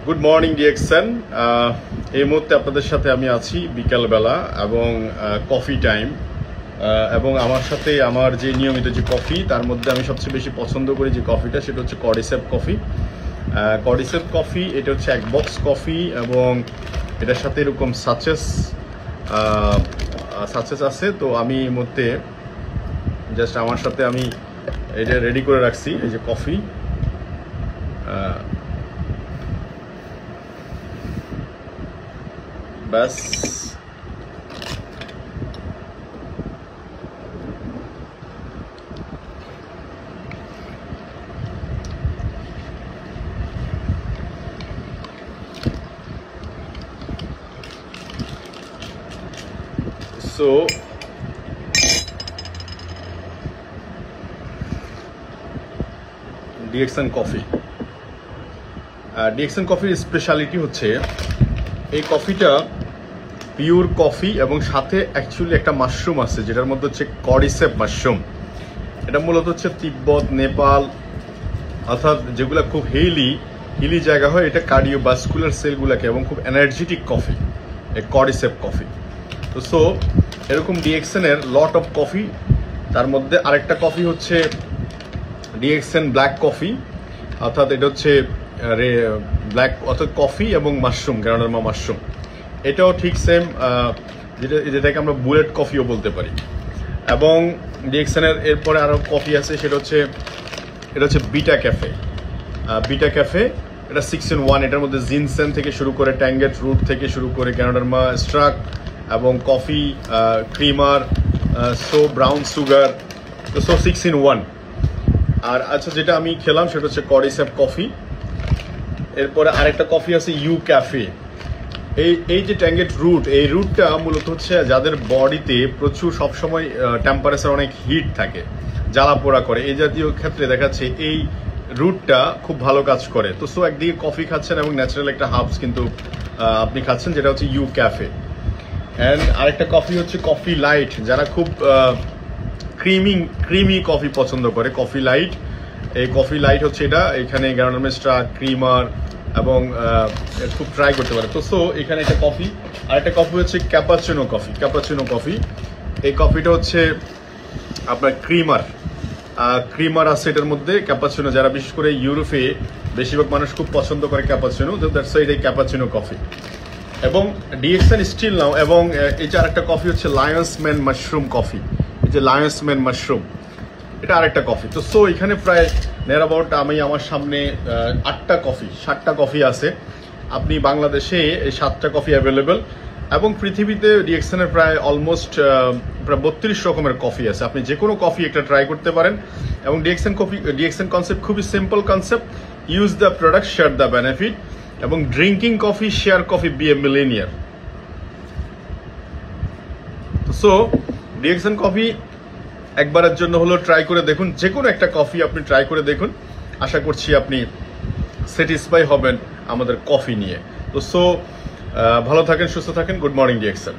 Good morning DXN. এই মুহূর্তে আপনাদের সাথে আমি আছি বিকালবেলা এবং কফি টাইম, এবং আমার সাথে আমার যে নিয়মিত যে কফি তার মধ্যে আমি সবচেয়ে বেশি পছন্দ করি যে কফিটা সেটা হচ্ছে কর্ডিসেপ কফি। কর্ডিসেপ কফি এটা হচ্ছে এক বক্স কফি এবং এটার সাথে এরকম সাচেস আছে। তো আমি এই মুহূর্তে জাস্ট আমার সাথে আমি এটা রেডি করে রাখছি, এই যে কফি। ব্যাস সো ডিএক্সএন কফি, ডিএক্সএন কফির স্পেশালিটি হচ্ছে এই কফিটা পিওর কফি এবং সাথে অ্যাকচুয়ালি একটা মাশরুম আছে যেটার মধ্যে হচ্ছে কর্ডিসেপ মাশরুম। এটা মূলত হচ্ছে তিব্বত, নেপাল, অর্থাৎ যেগুলো খুব হিলি জায়গা হয়, এটা কার্ডিওভাস্কুলার সেলগুলোকে এবং খুব এনার্জেটিক কফি, এই কর্ডিসেপ কফি। তো সো এরকম ডিএক্সএন এর লট অফ কফি, তার মধ্যে আরেকটা কফি হচ্ছে ডিএক্সএন ব্ল্যাক কফি, অর্থাৎ এটা হচ্ছে ব্ল্যাক অর্থাৎ কফি এবং মাশরুম, গ্রানোডার্মা মাশরুম। এটাও ঠিক সেম, যেটাকে আমরা বুলেট কফিও বলতে পারি। এবং ডিএক্সএন এর এরপরে আরো কফি আছে, সেটা হচ্ছে এটা হচ্ছে বিটা ক্যাফে। বিটা ক্যাফে এটা 6-in-1, এটার মধ্যে জিনসেন থেকে শুরু করে ট্যাঙ্গেট রুট থেকে শুরু করে গ্রানোডার্মা স্ট্রাক এবং কফি, ক্রিমার, ব্রাউন সুগার, তো 6-in-1। আর আচ্ছা, যেটা আমি খেলাম সেটা হচ্ছে কর্ডিসেপ কফি। এরপরে আরেকটা কফি আছে ইউ ক্যাফে। এই যে ট্যাঙ্গেট রুট, এই রুটটা মূলত হচ্ছে যাদের বডিতে প্রচুর সবসময় টেম্পারেচার অনেক হিট থাকে, জ্বালা পোড়া করে, এই জাতীয় ক্ষেত্রে দেখাচ্ছে এই রুটটা খুব ভালো কাজ করে। তো সো একদিকে কফি খাচ্ছেন এবং ন্যাচারাল একটা হার্বস কিন্তু আপনি খাচ্ছেন, যেটা হচ্ছে ইউ ক্যাফে। অ্যান্ড আরেকটা কফি হচ্ছে কফি লাইট, যারা খুব ক্রিমি কফি পছন্দ করে, কফি লাইট। এই কফি লাইট হচ্ছে এটা, এখানে গ্রানোডার্মা স্ট্রাক, ক্রিমার এবং খুব ট্রাই করতে পারে। তো সো এখানে একটা কফি, আরেকটা কফি হচ্ছে ক্যাপাচিনো কফি। এই কফিটা হচ্ছে আপনার ক্রিমার আছে এটার মধ্যে, ক্যাপাচিনো, যারা বিশেষ করে ইউরোপে বেশিরভাগ মানুষ খুব পছন্দ করে ক্যাপাচিনো, দ্যাটস ওয়াই এই ক্যাপাচিনো কফি। এবং ডিএক্সএন স্টিল নাও। এবং এই যে আরেকটা কফি হচ্ছে লায়ন্স ম্যান মাশরুম কফি, এই যে লায়ন্স ম্যান মাশরুম, এটা আরেকটা কফি। তো সো এখানে প্রায় নিয়ার অ্যাবাউট আমি আমার সামনে 7টা কফি আছে। আপনি বাংলাদেশে এই 7টা কফি অ্যাভেলেবেল, এবং পৃথিবীতে ডিএক্সএন এর প্রায় অলমোস্ট প্রায় 32 রকমের কফি আছে। আপনি যে কোনো কফি একটা ট্রাই করতে পারেন। এবং ডিএক্সএন কনসেপ্ট খুবই simple concept, use the product, share the benefit. এবং drinking coffee, share coffee, be a millionaire. So DXN coffee একবারের জন্য হলো ট্রাই করে দেখুন, যে কোনো একটা কফি আপনি ট্রাই করে দেখুন, আশা করছি আপনি স্যাটিসফাই হবেন আমাদের কফি নিয়ে। তো সো ভালো থাকেন, সুস্থ থাকেন। Good morning DXN.